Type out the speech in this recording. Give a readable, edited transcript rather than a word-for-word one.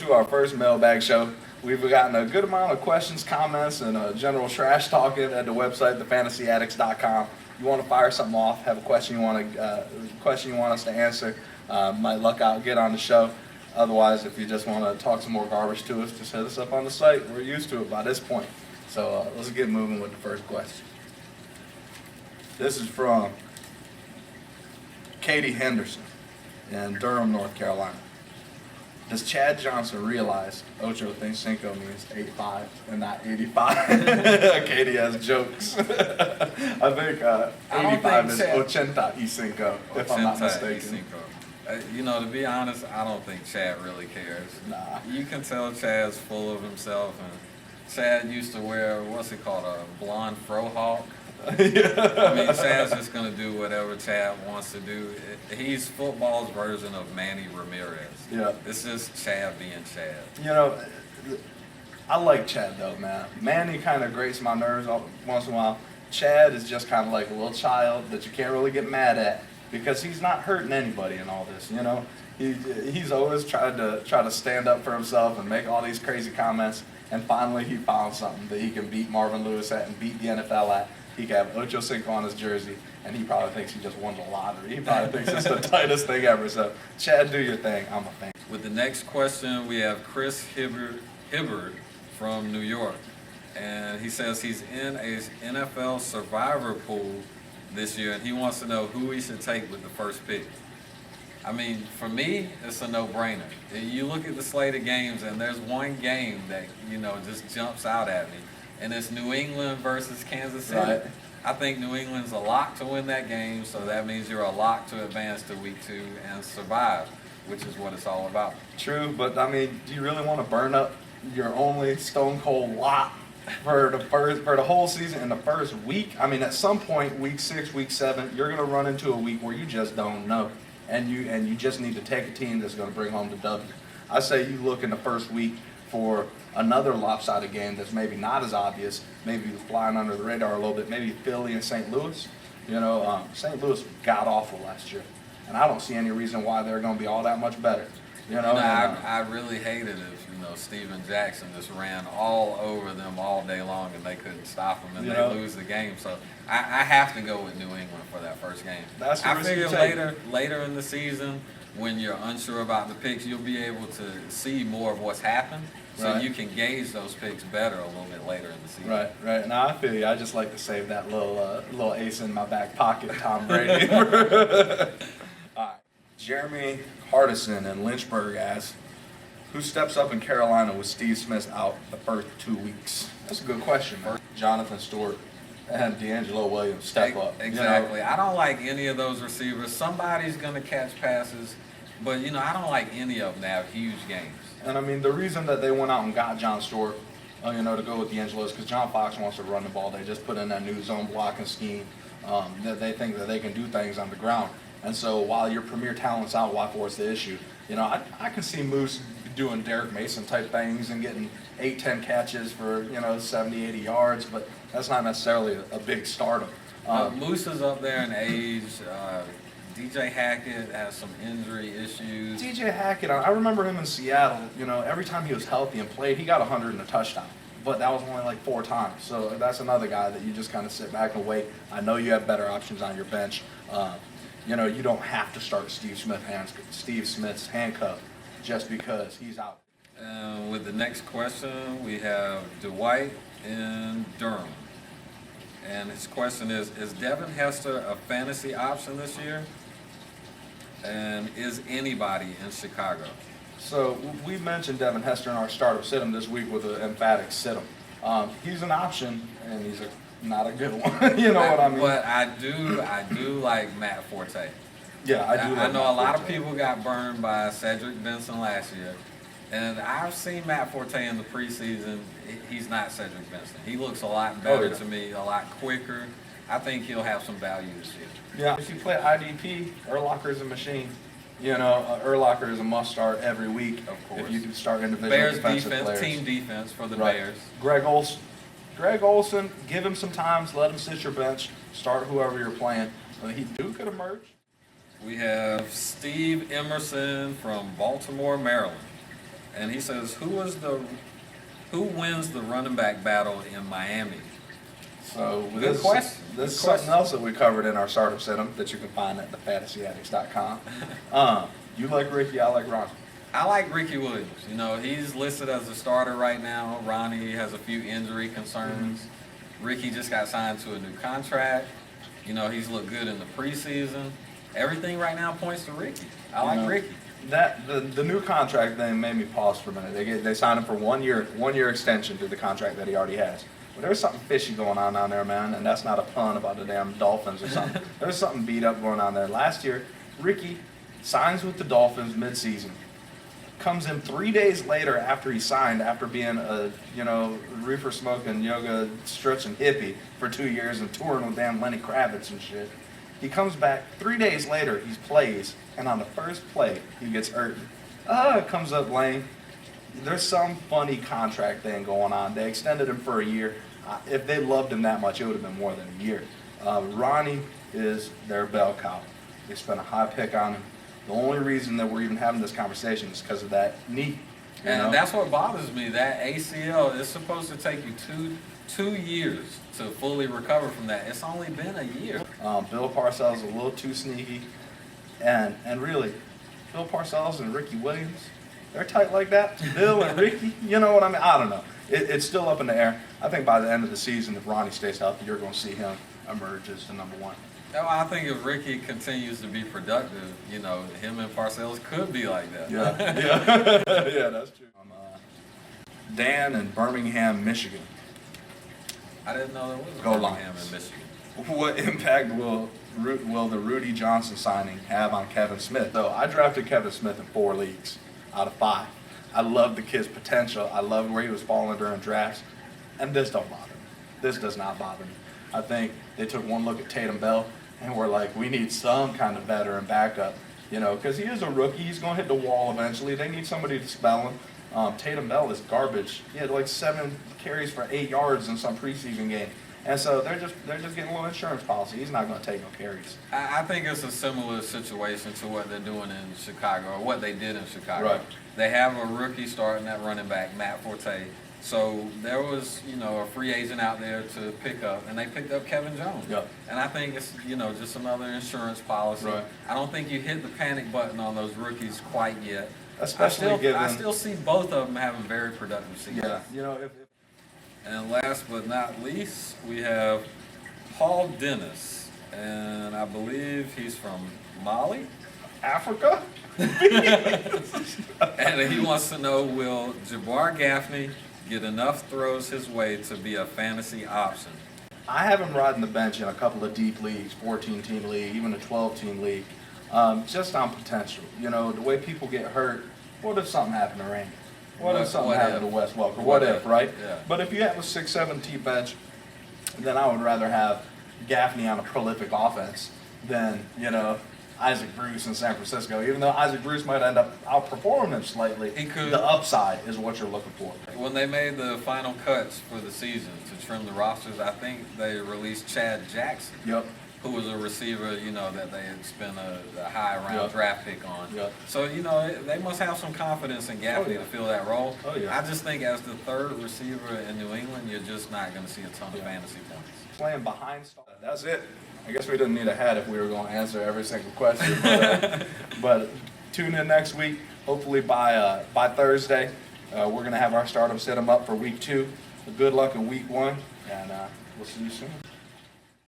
to our first mailbag show. We've gotten a good amount of questions, comments, and general trash talking at the website, thefantasyaddicts.com. You want to fire something off, have a question you want us to answer, might luck out, get on the show. Otherwise, if you just want to talk some more garbage to us, just hit us up on the site. We're used to it by this point. So let's get moving with the first question. This is from Katie Henderson in Durham, North Carolina. Does Chad Johnson realize Ocho thinks Cinco means 8'5" and not 85? Katie has jokes. I think 85 is ochenta y cinco, if I'm not mistaken. To be honest, I don't think Chad really cares. Nah. You can tell Chad's full of himself, and Chad used to wear, a blonde frohawk. Yeah. I mean, Chad's just going to do whatever Chad wants to do. He's football's version of Manny Ramirez. Yeah. It's just Chad being Chad. I like Chad though, man. Manny kind of grates my nerves once in a while. Chad is just kind of like a little child that you can't really get mad at because he's not hurting anybody in all this. He's always tried to stand up for himself and make all these crazy comments. And finally, he found something that he can beat Marvin Lewis at and beat the NFL at. He can have Ocho Cinco on his jersey, and he probably thinks he just won the lottery. He probably thinks it's the tightest thing ever. So, Chad, do your thing. I'm a fan. With the next question, we have Chris Hibbard from New York. And he says he's in a NFL survivor pool this year, and he wants to know who he should take with the first pick. I mean, for me, it's a no-brainer. You look at the slate of games, and there's one game that, just jumps out at me. And it's New England versus Kansas City. Right. I think New England's a lock to win that game, so that means you're a lock to advance to week 2 and survive, which is what it's all about. True, but I mean, do you really want to burn up your only stone cold lock for the whole season in the first week? I mean, at some point, week 6, week 7, you're going to run into a week where you just don't know, and you just need to take a team that's going to bring home the W. I say you look in the first week for another lopsided game that's maybe not as obvious, maybe flying under the radar a little bit, maybe Philly and St. Louis. St. Louis got awful last year, and I don't see any reason why they're going to be all that much better. I really hated if Steven Jackson just ran all over them all day long and they couldn't stop him and they lose the game. So I have to go with New England for that first game. I figure later in the season, when you're unsure about the picks, you'll be able to see more of what's happened. So you can gauge those picks better a little bit later in the season. Right. Now I feel you. I just like to save that little ace in my back pocket, Tom Brady. All right. Jeremy Hardison in Lynchburg asks, who steps up in Carolina with Steve Smith out the first 2 weeks? That's a good question. Jonathan Stewart and D'Angelo Williams step up. Exactly. I don't like any of those receivers. Somebody's going to catch passes, but I don't like any of them to have huge games. And I mean, the reason that they went out and got John Stewart, to go with D'Angelo is because John Fox wants to run the ball. They just put in that new zone blocking scheme that they think that they can do things on the ground. And so while your premier talent's out, why force the issue? I can see Moose doing Derek Mason type things and getting 8-10 catches for 70-80 yards, but that's not necessarily a big stardom. Moose is up there in age. DJ Hackett has some injury issues. DJ Hackett, I remember him in Seattle. Every time he was healthy and played, he got 100 and a touchdown. But that was only like 4 times. So that's another guy that you just kind of sit back and wait. I know you have better options on your bench. You don't have to start Steve Smith's handcuff just because he's out. With the next question, we have Dwight in Durham. And his question is Devin Hester a fantasy option this year? And is anybody in Chicago? So we mentioned Devin Hester in our startup sit-em this week with an emphatic sit-em. He's an option, and he's not a good one. You know what I mean? But I do like Matt Forte. Yeah, I do. I know a lot of people got burned by Cedric Benson last year. And I've seen Matt Forte in the preseason. He's not Cedric Benson. He looks a lot better to me, a lot quicker. I think he'll have some value this year. Yeah, if you play IDP, Urlacher's a machine. Urlacher is a must-start every week. Of course. If you can start individual Bears defensive defense, players. team defense for the Bears. Greg Olsen, give him some times, let him sit your bench, start whoever you're playing. He could emerge. We have Steve Emerson from Baltimore, Maryland. and he says, who wins the running back battle in Miami? So Good this, question. This Good is something question. else that we covered in our startup system that you can find at thefantasyaddicts.com. You like Ricky, I like Ronnie. I like Ricky Williams. You know, he's listed as a starter right now. Ronnie has a few injury concerns. Ricky just got signed to a new contract. You know, he's looked good in the preseason. Everything right now points to Ricky. I like Ricky. That the new contract thing made me pause for a minute. They signed him for 1 year extension to the contract that he already has. But there's something fishy going on down there, man, and that's not a pun about the damn Dolphins or something. There's something beat up going on there. Last year, Ricky signs with the Dolphins midseason. Comes in 3 days later after he signed, after being a reefer smoking, yoga stretching hippie for 2 years and touring with damn Lenny Kravitz and shit. He comes back 3 days later, he plays, and on the first play, he gets hurt. Comes up lame. There's some funny contract thing going on. They extended him for a year. If they loved him that much, it would have been more than a year. Ronnie is their bell cow. They spent a high pick on him. The only reason that we're even having this conversation is because of that knee. And that's what bothers me. That ACL is supposed to take you two years to fully recover from that. It's only been a year. Bill Parcells is a little too sneaky. And really, Bill Parcells and Ricky Williams, they're tight like that. Bill and Ricky, you know what I mean? I don't know. It's still up in the air. I think by the end of the season, if Ronnie stays healthy, you're going to see him emerge as the number one. No, I think if Ricky continues to be productive, you know, him and Parcells could be like that. Yeah, that's true. Dan in Birmingham, Michigan. I didn't know there was a Go Birmingham Lions. in Michigan. What impact will the Rudi Johnson signing have on Kevin Smith? Though I drafted Kevin Smith in 4 leagues out of 5. I love the kid's potential. I love where he was falling during drafts, and this don't bother me. This does not bother me. I think they took one look at Tatum Bell and were like, we need some kind of veteran backup, because he is a rookie. He's going to hit the wall eventually. They need somebody to spell him. Tatum Bell is garbage. He had like 7 carries for 8 yards in some preseason game. And so they're just getting a little insurance policy. He's not going to take no carries. I think it's a similar situation to what they're doing in Chicago, or what they did in Chicago. Right. They have a rookie starting at running back, Matt Forte. So there was, a free agent out there to pick up, and they picked up Kevin Jones. Yep. And I think it's, just another insurance policy. Right. I don't think you hit the panic button on those rookies quite yet. Especially I still see both of them having very productive seasons. Yeah, And last but not least, we have Paul Dennis, and I believe he's from Mali. Africa? And he wants to know, will Jabar Gaffney get enough throws his way to be a fantasy option? I have him riding the bench in a couple of deep leagues, 14-team league, even a 12-team league, just on potential. The way people get hurt, what if something happened to Randy? What if something happened to Wes Welker? What if, right? Yeah. But if you have a 6-7 bench, then I would rather have Gaffney on a prolific offense than, Isaac Bruce in San Francisco. Even though Isaac Bruce might end up outperforming him slightly, He could. the upside is what you're looking for. When they made the final cuts for the season to trim the rosters, I think they released Chad Jackson, Yep. who was a receiver, that they had spent a high round draft pick on. Yep. So, they must have some confidence in Gaffney to fill that role. Oh, yeah. I just think as the third receiver in New England, you're just not going to see a ton of fantasy points. Playing behind stars. That's it. I guess we didn't need a hat if we were going to answer every single question. But tune in next week. Hopefully by Thursday, we're going to have our startup set them up for week 2. Good luck in week 1, and we'll see you soon.